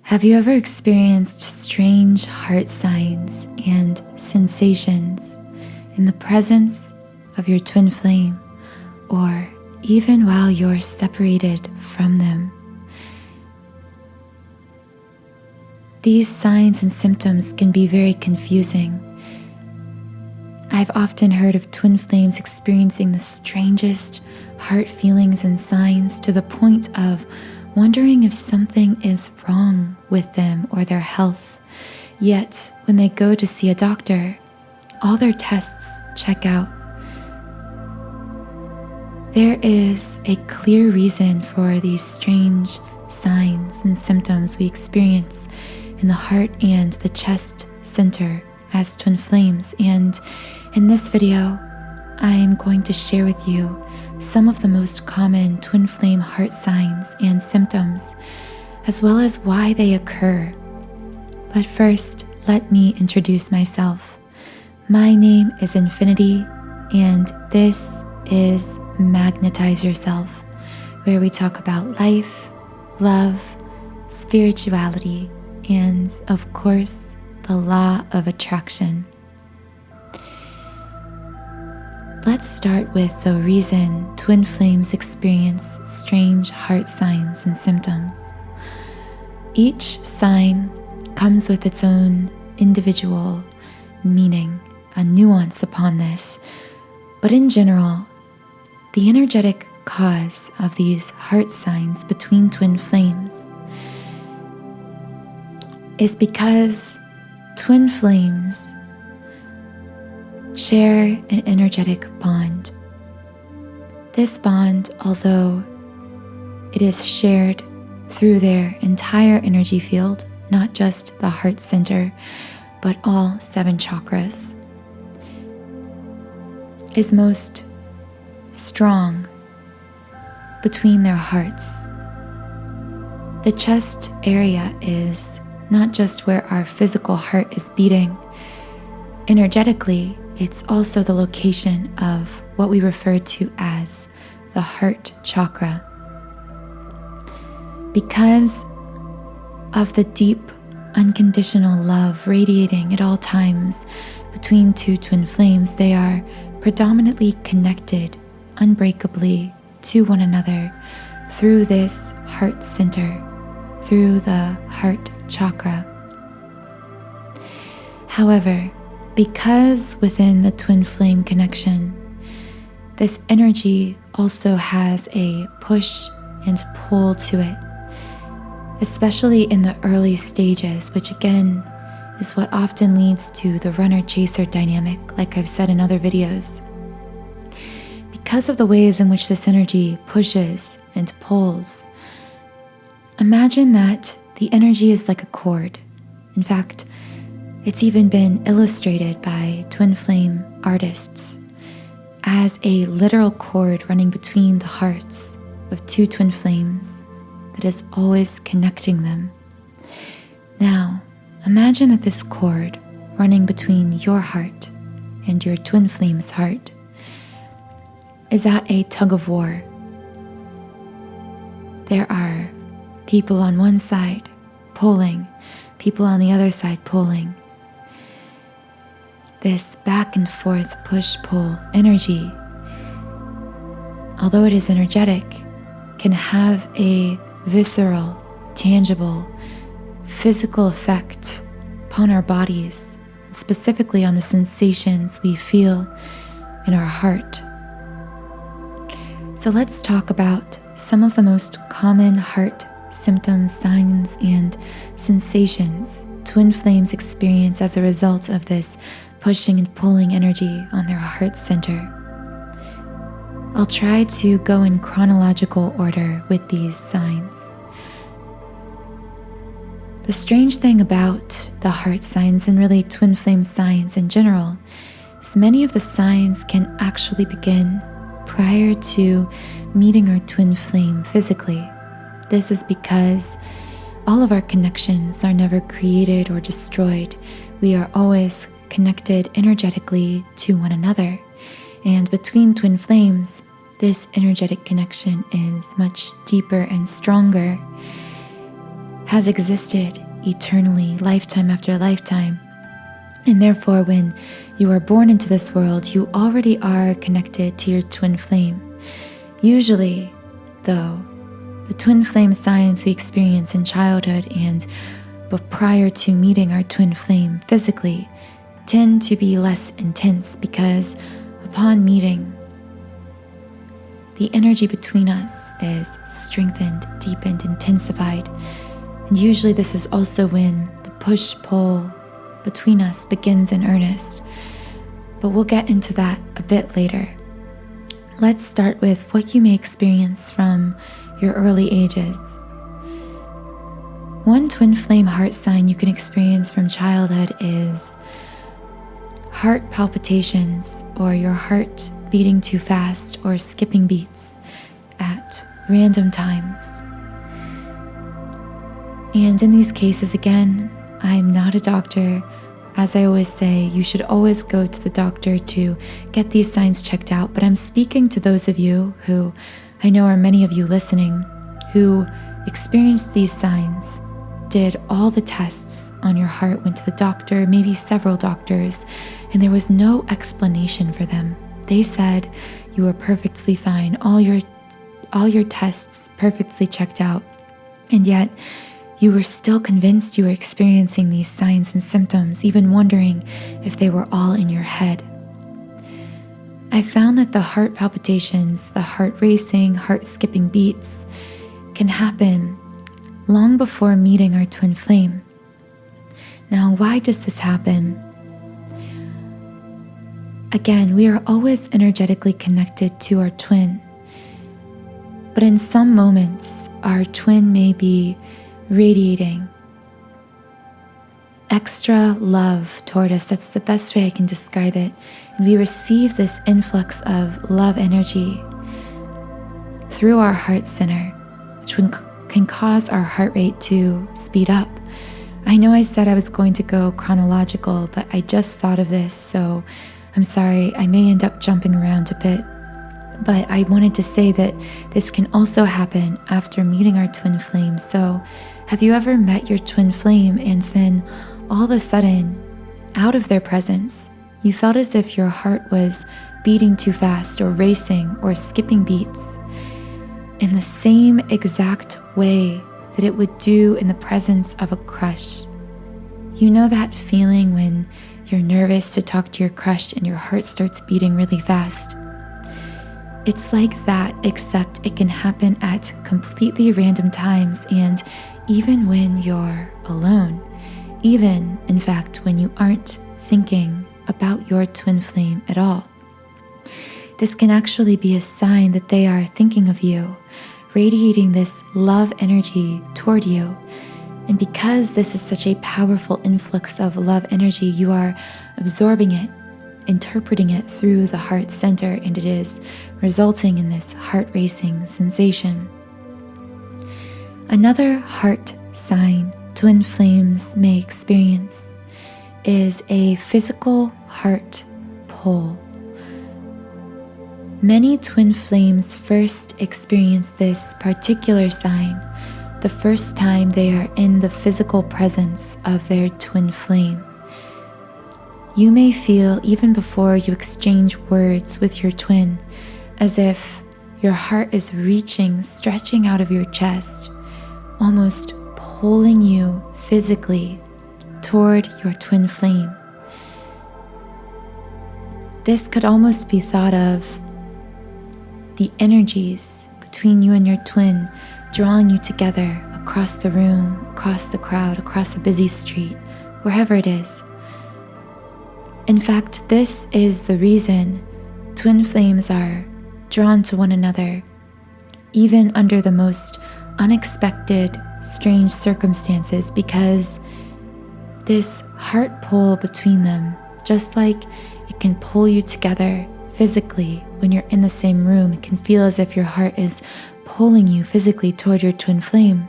Have you ever experienced strange heart signs and sensations in the presence of your twin flame, or even while you're separated from them? These signs and symptoms can be very confusing. I've often heard of twin flames experiencing the strangest heart feelings and signs to the point of wondering if something is wrong with them or their health. Yet, when they go to see a doctor, all their tests check out. There is a clear reason for these strange signs and symptoms we experience in the heart and the chest center as twin flames. And in this video, I am going to share with you some of the most common twin flame heart signs and symptoms, as well as why they occur. But first, let me introduce myself. My name is Infinity, and this is Magnetize Yourself, where we talk about life, love, spirituality, and of course, the law of attraction. Let's start with the reason twin flames experience strange heart signs and symptoms. Each sign comes with its own individual meaning, a nuance upon this, but in general, the energetic cause of these heart signs between twin flames is because twin flames share an energetic bond. This bond, although it is shared through their entire energy field, not just the heart center, but all 7 chakras, is most strong between their hearts. The chest area is not just where our physical heart is beating. Energetically, it's also the location of what we refer to as the heart chakra. Because of the deep, unconditional love radiating at all times between two twin flames, they are predominantly connected unbreakably to one another through this heart center, through the heart chakra. However, because within the twin flame connection, this energy also has a push and pull to it, especially in the early stages, which again is what often leads to the runner-chaser dynamic, like I've said in other videos. Because of the ways in which this energy pushes and pulls, imagine that the energy is like a cord. In fact, it's even been illustrated by twin flame artists as a literal cord running between the hearts of two twin flames that is always connecting them. Now, imagine that this cord running between your heart and your twin flame's heart is at a tug-of-war. There are people on one side pulling, people on the other side pulling. This back and forth push-pull energy, although it is energetic, can have a visceral, tangible, physical effect upon our bodies, specifically on the sensations we feel in our heart. So let's talk about some of the most common heart symptoms, signs, and sensations twin flames experience as a result of this pushing and pulling energy on their heart center. I'll try to go in chronological order with these signs. The strange thing about the heart signs, and really twin flame signs in general, is many of the signs can actually begin prior to meeting our twin flame physically. This is because all of our connections are never created or destroyed. We are always connected energetically to one another. And between twin flames, this energetic connection is much deeper and stronger. has existed eternally, lifetime after lifetime. And therefore, when you are born into this world, you already are connected to your twin flame. Usually, though, the twin flame signs we experience in childhood but prior to meeting our twin flame physically tend to be less intense because upon meeting, the energy between us is strengthened, deepened, intensified. And usually this is also when the push-pull between us begins in earnest. But we'll get into that a bit later. Let's start with what you may experience from your early ages. One twin flame heart sign you can experience from childhood is heart palpitations, or your heart beating too fast or skipping beats at random times. And in these cases, again, I'm not a doctor. As I always say, you should always go to the doctor to get these signs checked out. But I'm speaking to those of you who I know are many of you listening who experienced these signs, did all the tests on your heart, went to the doctor, maybe several doctors, and there was no explanation for them. They said you were perfectly fine, all your tests perfectly checked out, and yet you were still convinced you were experiencing these signs and symptoms, even wondering if they were all in your head. I found that the heart palpitations, the heart racing, heart skipping beats can happen long before meeting our twin flame. Now, why does this happen? Again, we are always energetically connected to our twin, but in some moments, our twin may be radiating extra love toward us. That's the best way I can describe it. And we receive this influx of love energy through our heart center, which can cause our heart rate to speed up. I know I said I was going to go chronological, but I just thought of this, so I'm sorry, I may end up jumping around a bit. But I wanted to say that this can also happen after meeting our twin flame. So have you ever met your twin flame and then all of a sudden, out of their presence, you felt as if your heart was beating too fast or racing or skipping beats in the same exact way that it would do in the presence of a crush? You know that feeling when you're nervous to talk to your crush and your heart starts beating really fast? It's like that, except it can happen at completely random times and even when you're alone. Even, in fact, when you aren't thinking about your twin flame at all. This can actually be a sign that they are thinking of you, radiating this love energy toward you. And because this is such a powerful influx of love energy, you are absorbing it, interpreting it through the heart center, and it is resulting in this heart racing sensation. Another heart sign twin flames may experience is a physical heart pull. Many twin flames first experience this particular sign the first time they are in the physical presence of their twin flame. You may feel, even before you exchange words with your twin, as if your heart is reaching, stretching out of your chest, almost pulling you physically toward your twin flame. This could almost be thought of the energies between you and your twin drawing you together across the room, across the crowd, across a busy street, wherever it is. In fact, this is the reason twin flames are drawn to one another, even under the most unexpected, strange circumstances, because this heart pull between them, just like it can pull you together physically when you're in the same room, it can feel as if your heart is pulling you physically toward your twin flame.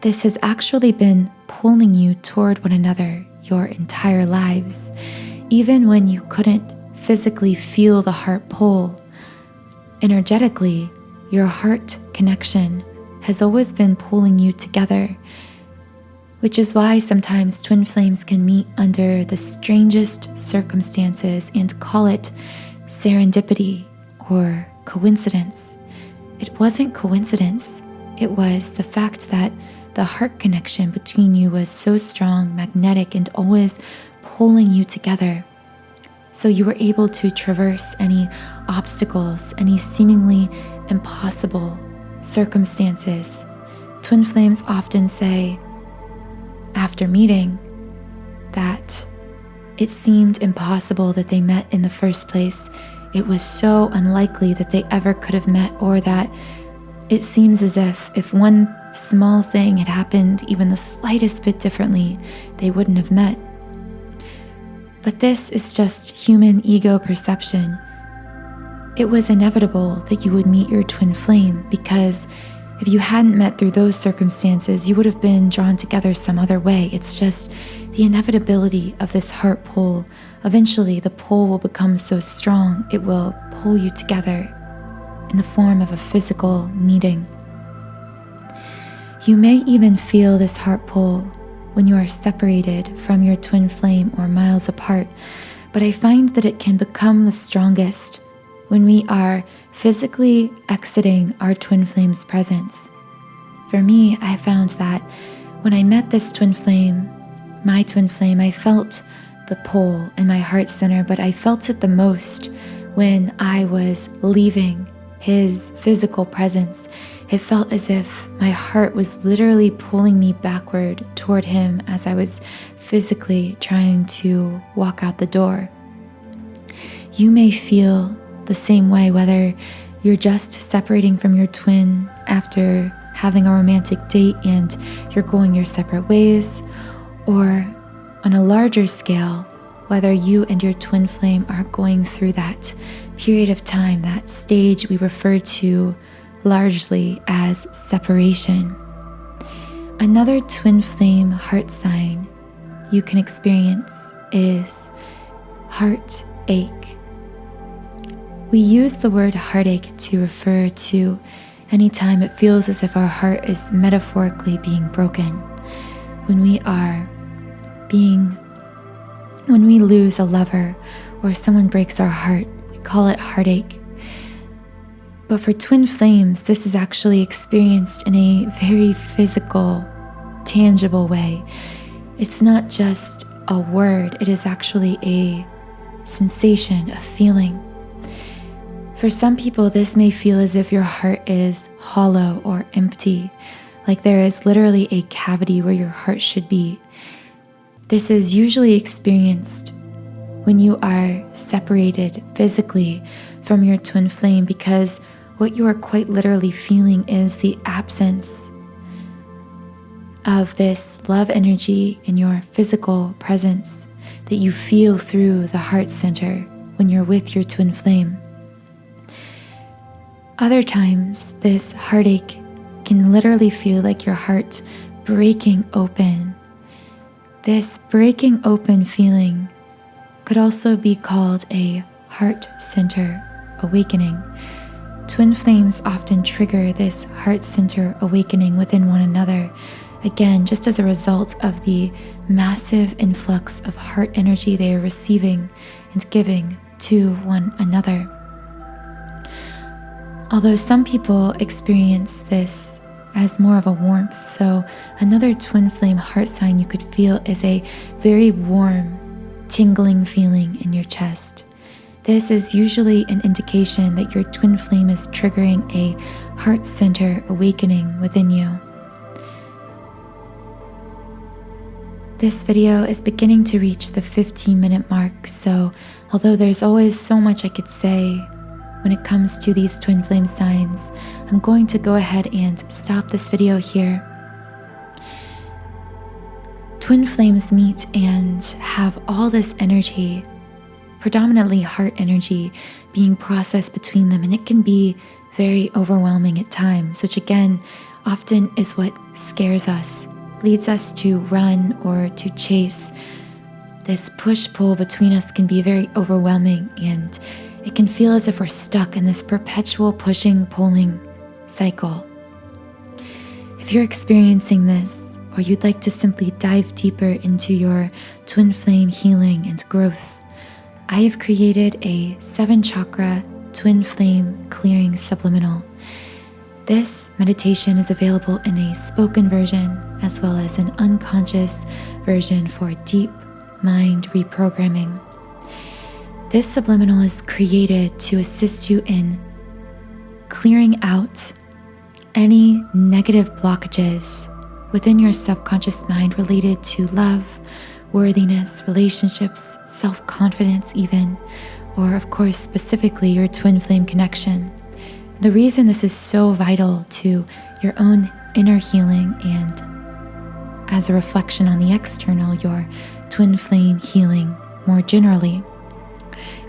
This has actually been pulling you toward one another your entire lives, even when you couldn't physically feel the heart pull. Energetically, your heart connection has always been pulling you together, which is why sometimes twin flames can meet under the strangest circumstances and call it serendipity or coincidence. It wasn't coincidence. It was the fact that the heart connection between you was so strong, magnetic, and always pulling you together. So you were able to traverse any obstacles, any seemingly impossible circumstances. Twin flames often say, after meeting, that it seemed impossible that they met in the first place. It was so unlikely that they ever could have met, or that it seems as if one small thing had happened even the slightest bit differently, they wouldn't have met. But this is just human ego perception. It was inevitable that you would meet your twin flame, because if you hadn't met through those circumstances, you would have been drawn together some other way. It's just the inevitability of this heart pull. Eventually, the pull will become so strong, it will pull you together in the form of a physical meeting. You may even feel this heart pull when you are separated from your twin flame or miles apart, but I find that it can become the strongest when we are physically exiting our twin flame's presence. For me, I found that when I met this twin flame, my twin flame, I felt the pull in my heart center, but I felt it the most when I was leaving his physical presence. It felt as if my heart was literally pulling me backward toward him as I was physically trying to walk out the door. You may feel the same way, whether you're just separating from your twin after having a romantic date and you're going your separate ways, or on a larger scale, whether you and your twin flame are going through that period of time, that stage we refer to largely as separation. Another twin flame heart sign you can experience is heartache. We use the word heartache to refer to any time it feels as if our heart is metaphorically being broken. When we lose a lover or someone breaks our heart, we call it heartache. But for twin flames, this is actually experienced in a very physical, tangible way. It's not just a word, it is actually a sensation, a feeling. For some people, this may feel as if your heart is hollow or empty, like there is literally a cavity where your heart should be. This is usually experienced when you are separated physically from your twin flame, because what you are quite literally feeling is the absence of this love energy in your physical presence that you feel through the heart center when you're with your twin flame. Other times, this heartache can literally feel like your heart breaking open. This breaking open feeling could also be called a heart center awakening. Twin flames often trigger this heart center awakening within one another, again, just as a result of the massive influx of heart energy they are receiving and giving to one another. Although some people experience this as more of a warmth, so another twin flame heart sign you could feel is a very warm, tingling feeling in your chest. This is usually an indication that your twin flame is triggering a heart center awakening within you. This video is beginning to reach the 15-minute mark, so although there's always so much I could say when it comes to these twin flame signs, I'm going to go ahead and stop this video here. Twin flames meet and have all this energy, predominantly heart energy, being processed between them, and it can be very overwhelming at times, which again often is what scares us, leads us to run or to chase. This push-pull between us can be very overwhelming, and it can feel as if we're stuck in this perpetual pushing, pulling cycle. If you're experiencing this, or you'd like to simply dive deeper into your twin flame healing and growth, I have created a 7-chakra twin flame clearing subliminal. This meditation is available in a spoken version as well as an unconscious version for deep mind reprogramming. This subliminal is created to assist you in clearing out any negative blockages within your subconscious mind related to love, worthiness, relationships, self-confidence even, or of course specifically your twin flame connection. The reason this is so vital to your own inner healing and as a reflection on the external, your twin flame healing more generally,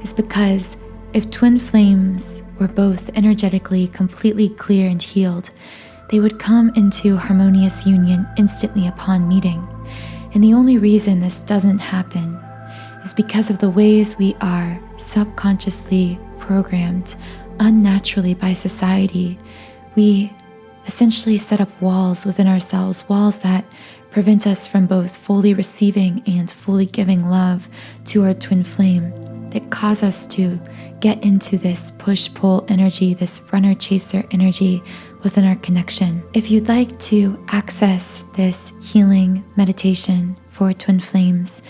is because if twin flames were both energetically completely clear and healed, they would come into harmonious union instantly upon meeting. And the only reason this doesn't happen is because of the ways we are subconsciously programmed unnaturally by society. We essentially set up walls within ourselves, walls that prevent us from both fully receiving and fully giving love to our twin flame, that cause us to get into this push-pull energy, this runner-chaser energy within our connection. If you'd like to access this healing meditation for twin flames,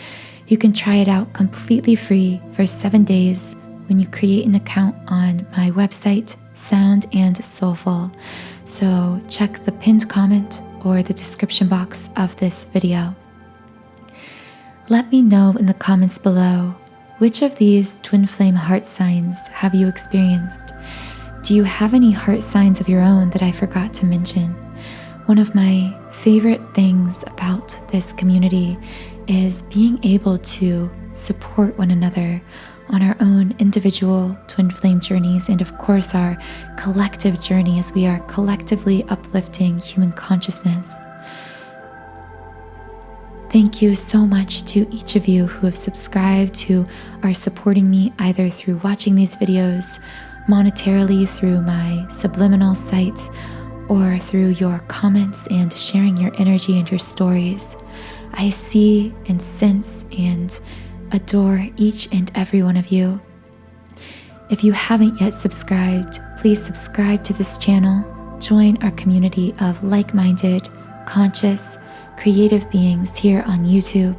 you can try it out completely free for 7 days when you create an account on my website, Sound and Soulful. So check the pinned comment or the description box of this video. Let me know in the comments below, which of these twin flame heart signs have you experienced? Do you have any heart signs of your own that I forgot to mention? One of my favorite things about this community is being able to support one another on our own individual twin flame journeys and of course our collective journey as we are collectively uplifting human consciousness. Thank you so much to each of you who have subscribed, who are supporting me either through watching these videos, monetarily through my Subliminal site, or through your comments and sharing your energy and your stories. I see and sense and adore each and every one of you. If you haven't yet subscribed, please subscribe to this channel. Join our community of like-minded, conscious, creative beings here on YouTube.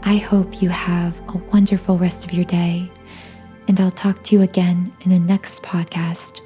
I hope you have a wonderful rest of your day, and I'll talk to you again in the next podcast.